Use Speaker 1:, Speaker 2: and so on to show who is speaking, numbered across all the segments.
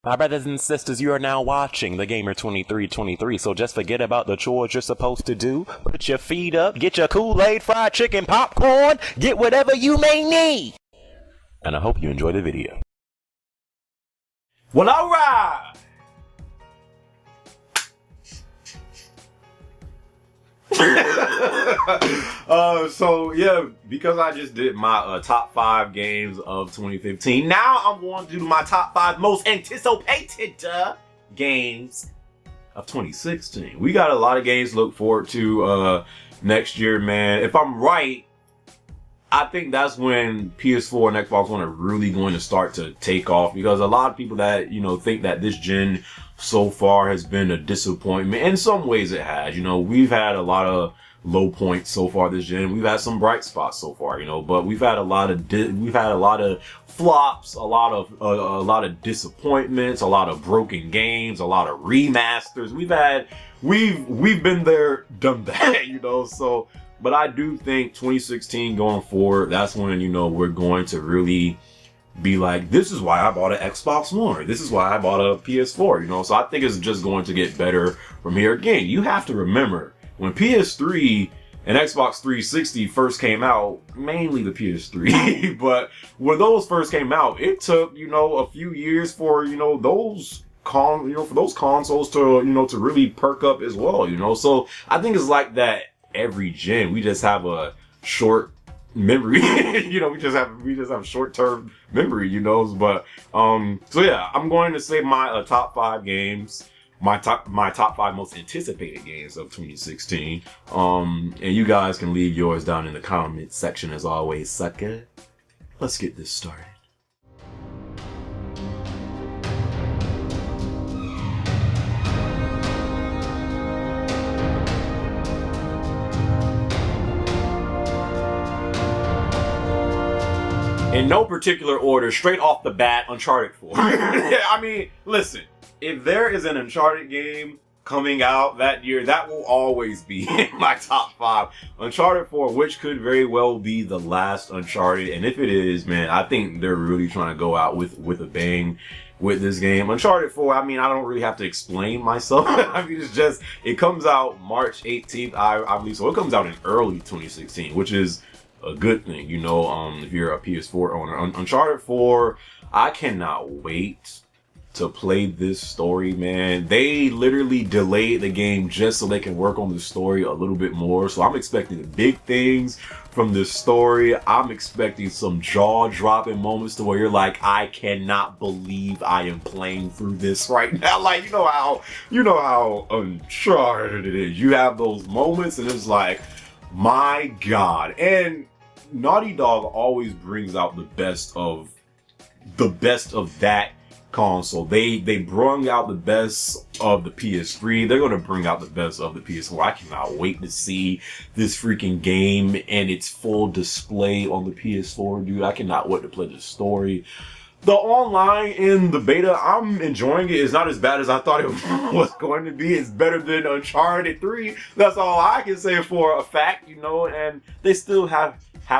Speaker 1: My brothers and sisters, you are now watching The Gamer 2323, so just forget about the chores you're supposed to do. Put your feet up, get your Kool-Aid, fried chicken, popcorn, get whatever you may need. And I hope you enjoy the video.
Speaker 2: Well, alright! So yeah, because I just did my top 5 games of 2015, now I'm going to do my top 5 most anticipated games of 2016. We got a lot of games to look forward to next year, man. If I'm right, I think that's when PS4 and Xbox One are really going to start to take off, because a lot of people that, think that this gen so far has been a disappointment. In some ways it has. We've had a lot of low points so far this gen. We've had some bright spots so far, but we've had a lot of flops, a lot of disappointments, a lot of broken games, a lot of remasters. We've been there, done that, so. But I do think 2016 going forward, that's when, we're going to really be like, this is why I bought an Xbox One, or this is why I bought a PS4, so I think it's just going to get better from here. Again, you have to remember, when PS3 and Xbox 360 first came out, mainly the PS3, but when those first came out, it took, a few years for, those consoles to, to really perk up as well, so I think it's like that every gen. We just have a short memory, we just have short-term memory, but so yeah, I'm going to say my top 5 games, my top 5 most anticipated games of 2016, and you guys can leave yours down in the comment section as always, sucker. Let's get this started. In no particular order, straight off the bat, Uncharted 4. I mean, listen, if there is an Uncharted game coming out that year, that will always be in my top 5. Uncharted 4, which could very well be the last Uncharted, and if it is, man, I think they're really trying to go out with a bang with this game. Uncharted 4, I mean, I don't really have to explain myself. I mean, it comes out March 18th, I believe, so it comes out in early 2016, which is a good thing, if you're a PS4 owner. Uncharted 4, I cannot wait to play this story, man. They literally delayed the game just so they can work on the story a little bit more. So I'm expecting big things from this story. I'm expecting some jaw-dropping moments to where you're like, I cannot believe I am playing through this right now. Like, you know how Uncharted it is. You have those moments and it's like, my God. And Naughty Dog always brings out the best of that console. They brung out the best of the PS3. They're going to bring out the best of the PS4. I cannot wait to see this freaking game and its full display on the PS4, dude. I cannot wait to play the story. The online in the beta, I'm enjoying it. It's not as bad as I thought it was going to be. It's better than Uncharted 3. That's all I can say for a fact, and they still have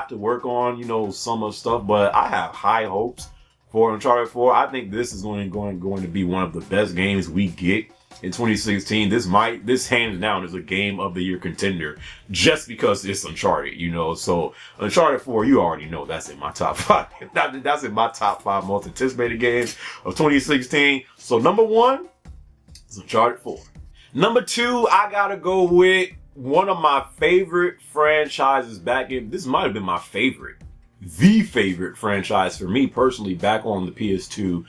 Speaker 2: to work on, some of stuff, but I have high hopes for Uncharted 4. I think this is going to be one of the best games we get in 2016. This hands down is a game of the year contender just because it's Uncharted, so Uncharted 4, you already know that's in my top 5. That's in my top 5 most anticipated games of 2016. So number 1 is Uncharted 4. Number 2, I gotta go with one of my favorite franchises back in, this might have been my favorite, the favorite franchise for me personally back on the PS2.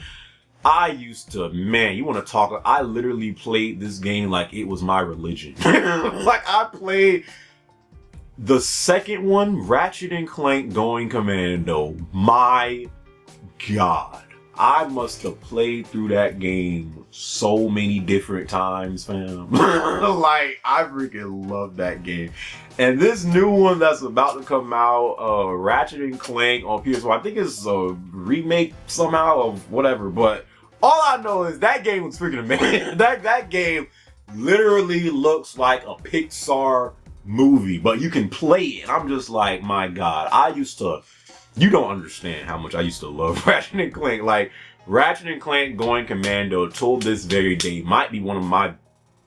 Speaker 2: I used to, man, you want to talk, I literally played this game like it was my religion. Like I played the second one, Ratchet Clank Going Commando. My God. I must have played through that game so many different times, fam. Like, I freaking love that game. And this new one that's about to come out, Ratchet Clank on PS4, I think it's a remake somehow of whatever, but all I know is that game was freaking amazing. That game literally looks like a Pixar movie, but you can play it. I'm just like, my God, you don't understand how much I used to love Ratchet and Clank. Like, Ratchet and Clank Going Commando till this very day might be one of my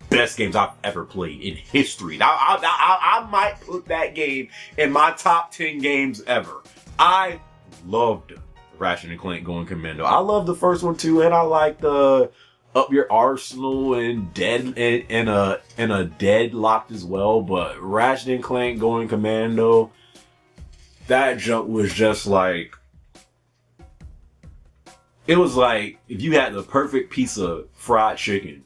Speaker 2: best games I've ever played in history. I might put that game in my top 10 games ever. I loved Ratchet and Clank Going Commando. I love the first one too, and I like the Up Your Arsenal and a Deadlocked as well. But Ratchet and Clank Going Commando, that jump was just like, it was like if you had the perfect piece of fried chicken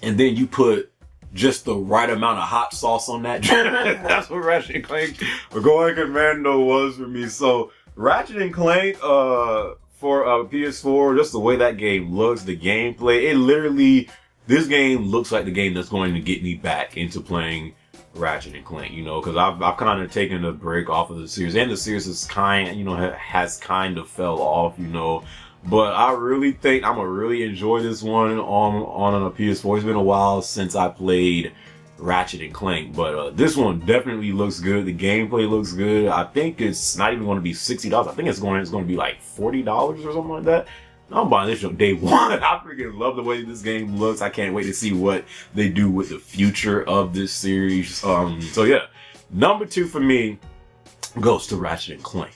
Speaker 2: and then you put just the right amount of hot sauce on that. That's what Ratchet and Clank Going Commando was for me. So Ratchet and Clank for PS4, just the way that game looks, the gameplay, it literally, this game looks like the game that's going to get me back into playing Ratchet and Clank, you know, because I've kind of taken a break off of the series, and the series is has kind of fell off, you know. But I really think I'm gonna really enjoy this one on a PS4. It's been a while since I played Ratchet and Clank, but this one definitely looks good. The gameplay looks good. I think it's not even going to be $60. I think it's going to be like $40 or something like that. I'm buying this on day one. I freaking love the way this game looks. I can't wait to see what they do with the future of this series. So yeah, number 2 for me goes to Ratchet and Clank.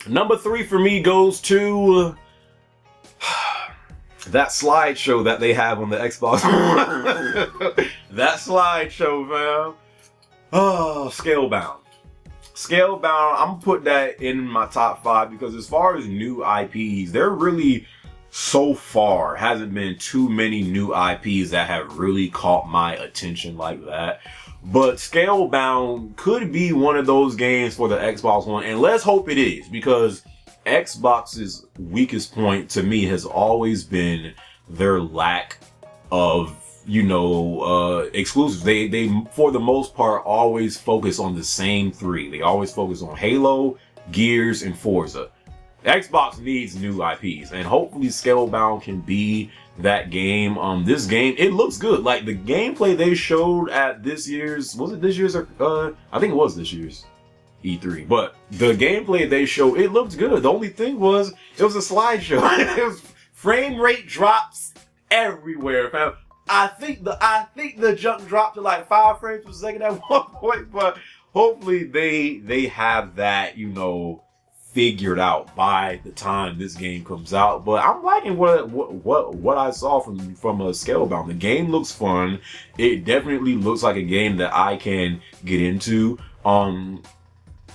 Speaker 2: Number 3 for me goes to that slideshow that they have on the Xbox. That slideshow, fam. Oh, Scalebound. Scalebound, I'm gonna put that in my top 5 because as far as new IPs, there really so far hasn't been too many new IPs that have really caught my attention like that. But Scalebound could be one of those games for the Xbox One, and let's hope it is, because Xbox's weakest point to me has always been their lack of, exclusives. They for the most part always focus on the same 3. They always focus on Halo, Gears, and Forza. Xbox needs new IPs, and hopefully Scalebound can be that game. This game, it looks good. Like the gameplay they showed at this year's, was it this year's or I think it was this year's E3, but the gameplay they showed, it looked good. The only thing was, it was a slideshow. It was frame rate drops everywhere, fam. I think the jump dropped to like 5 frames per second at one point, but hopefully they have that, figured out by the time this game comes out. But I'm liking what I saw from a Scalebound. The game looks fun. It definitely looks like a game that I can get into.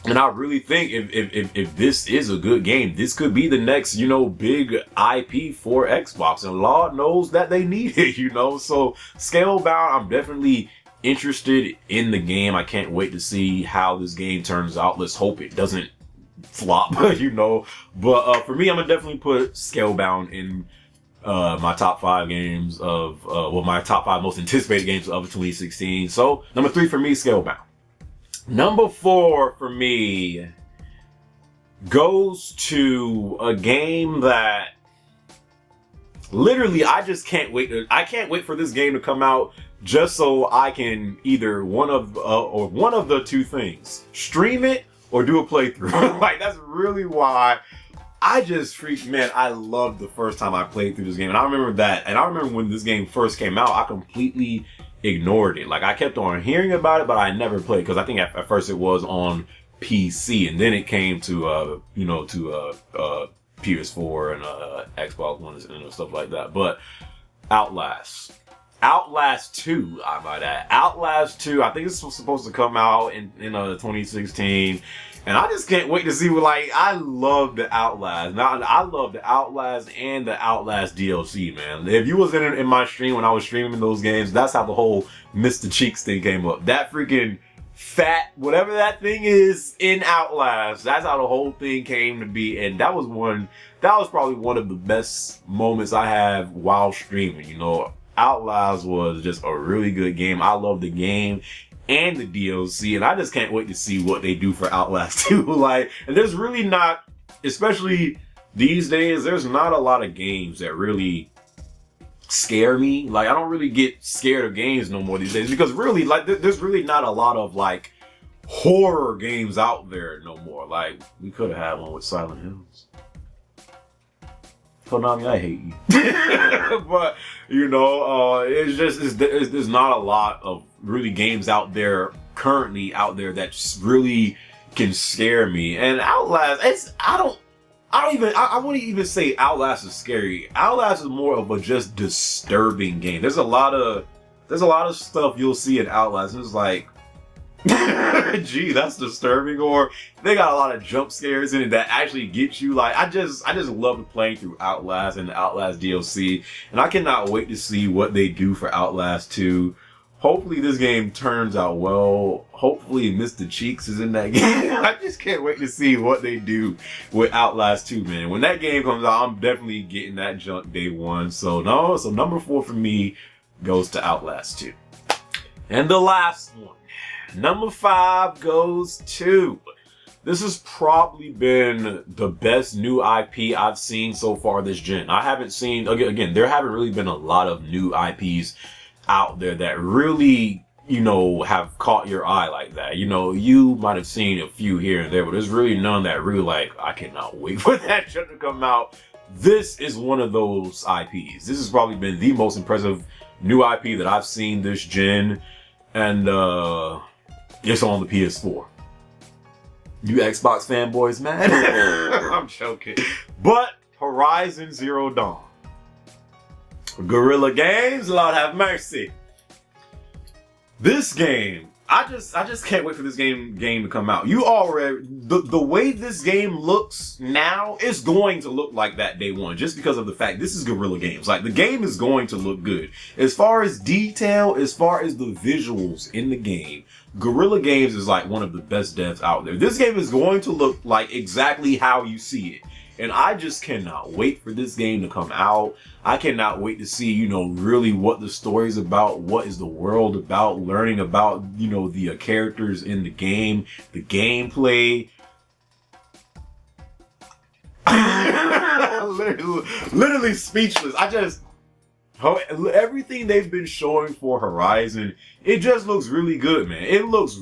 Speaker 2: And I really think if this is a good game, this could be the next, big IP for Xbox. And Lord knows that they need it, So Scalebound, I'm definitely interested in the game. I can't wait to see how this game turns out. Let's hope it doesn't flop, But for me, I'm gonna definitely put Scalebound in my top 5 games of, my top 5 most anticipated games of 2016. So number 3 for me, Scalebound. Number 4 for me goes to a game that literally I just can't wait. I can't wait for this game to come out just so I can either one of the 2 things: stream it or do a playthrough. Like, that's really why I just I loved the first time I played through this game. And I remember that. And I remember when this game first came out, I completely ignored it. Like, I kept on hearing about it, but I never played, because I think at first it was on PC, and then it came to PS4 and Xbox One and stuff like that. But Outlast 2, I might add. Outlast 2, I think it's supposed to come out in 2016. And I just can't wait to see I love the Outlast. Now, I love the Outlast and the Outlast DLC, man. If you was in my stream when I was streaming those games, that's how the whole Mr. Cheeks thing came up. That freaking fat, whatever that thing is in Outlast, that's how the whole thing came to be. And that was probably one of the best moments I have while streaming, Outlast was just a really good game. I love the game and the DLC, and I just can't wait to see what they do for Outlast 2. And there's really not, especially these days, there's not a lot of games that really scare me. I don't really get scared of games no more these days, because really, there's really not a lot of horror games out there no more. We could have had one with Silent Hills. Konami, I hate you. But you know, it's just there's not a lot of really games out there currently out there that just really can scare me. And Outlast, I wouldn't even say Outlast is scary. Outlast is more of a just disturbing game. There's a lot of stuff you'll see in Outlast, and it's like, gee, that's disturbing. Or they got a lot of jump scares in it that actually get you. Like, I just love playing through Outlast and the Outlast DLC, and I cannot wait to see what they do for Outlast 2. Hopefully this game turns out well. Hopefully Mr. Cheeks is in that game. I just can't wait to see what they do with Outlast 2, man. When that game comes out, I'm definitely getting that junk day one. So number 4 for me goes to Outlast 2. And the last one, number 5 goes to... This has probably been the best new IP I've seen so far this gen. I haven't seen... Again, there haven't really been a lot of new IPs out there that really, you know, have caught your eye like that. You know, you might have seen a few here and there, but there's really none that really, like, I cannot wait for that shit to come out. This is one of those IPs. This has probably been the most impressive new IP that I've seen this gen, and it's on the PS4. You Xbox fanboys, man. I'm joking. But Horizon Zero Dawn. Guerrilla Games, Lord have mercy. This game, I just can't wait for this game to come out. You already, the way this game looks now, it's going to look like that day one, just because of the fact this is Guerrilla Games. Like, the game is going to look good. As far as detail, as far as the visuals in the game, Guerrilla Games is like one of the best devs out there. This game is going to look like exactly how you see it. And I just cannot wait for this game to come out. I cannot wait to see, you know, really what the story's about, what is the world about, learning about, you know, the characters in the game, the gameplay. literally speechless. Everything they've been showing for Horizon, it just looks really good, man. It looks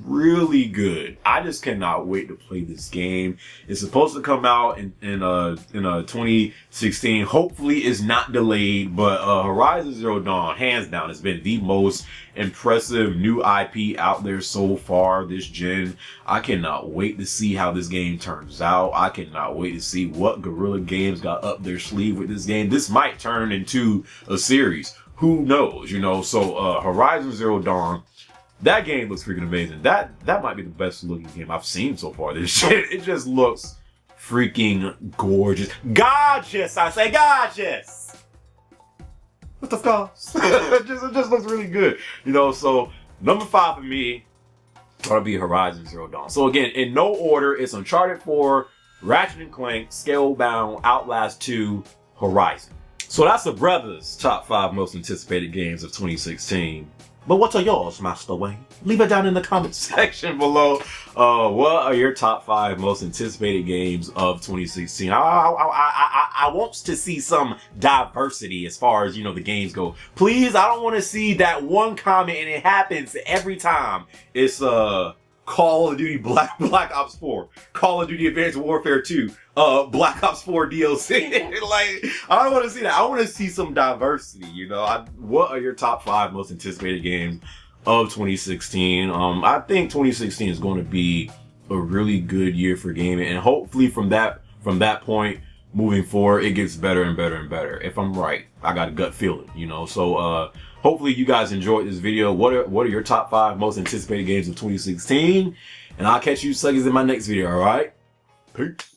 Speaker 2: really good. I just cannot wait to play this game. It's supposed to come out in 2016. Hopefully it's not delayed, but Horizon Zero Dawn, hands down, has been the most impressive new IP out there so far this gen. I cannot wait to see how this game turns out. I cannot wait to see what Guerrilla Games got up their sleeve with this game. This might turn into a series. Who knows, you know? So Horizon Zero Dawn, that game looks freaking amazing. That might be the best looking game I've seen so far this shit. It just looks freaking gorgeous. Gorgeous, I say gorgeous. What the fuck? It just looks really good. You know, so number 5 for me ought to be Horizon Zero Dawn. So again, in no order, it's Uncharted 4, Ratchet Clank, Scalebound, Outlast 2, Horizon. So that's the brothers' top 5 most anticipated games of 2016. But what are yours, Mastah Wayne? Leave it down in the comment section below. What are your top 5 most anticipated games of 2016? I want to see some diversity as far as, you know, the games go. Please, I don't want to see that one comment and it happens every time. It's Call of Duty Black Ops 4, Call of Duty Advanced Warfare 2, Black Ops 4 DLC. Like, I don't want to see that. I want to see some diversity, you know. What are your top 5 most anticipated games of 2016? I think 2016 is going to be a really good year for gaming, and hopefully from that point moving forward, it gets better and better and better. If I'm right, I got a gut feeling, you know. So hopefully you guys enjoyed this video. What are your top 5 most anticipated games of 2016? And I'll catch you suckers in my next video, alright? Peace.